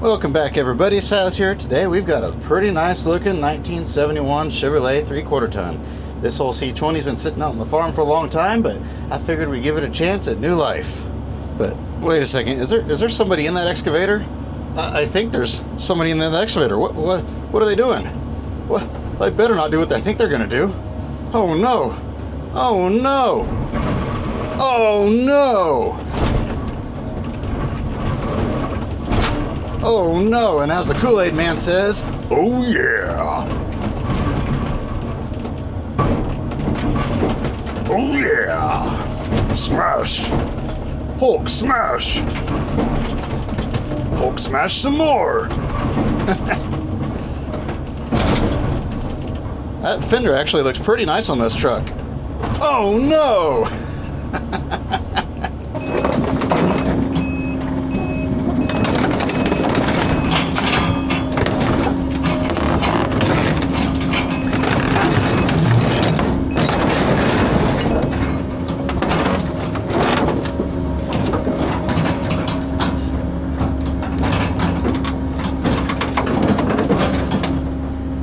Welcome back, everybody. Silas here. Today we've got a pretty nice looking 1971 Chevrolet 3/4 ton. This whole C20's been sitting out on the farm for a long time, but I figured we'd give it a chance at new life. But wait a second, is there somebody in that excavator? I think there's somebody in that excavator. What are they doing? What? They better not do what they think they're gonna do. Oh no! Oh no! Oh no! Oh no, and as the Kool-Aid man says, oh yeah! Oh yeah! Smash! Hulk smash! Hulk smash some more! That fender actually looks pretty nice on this truck. Oh no!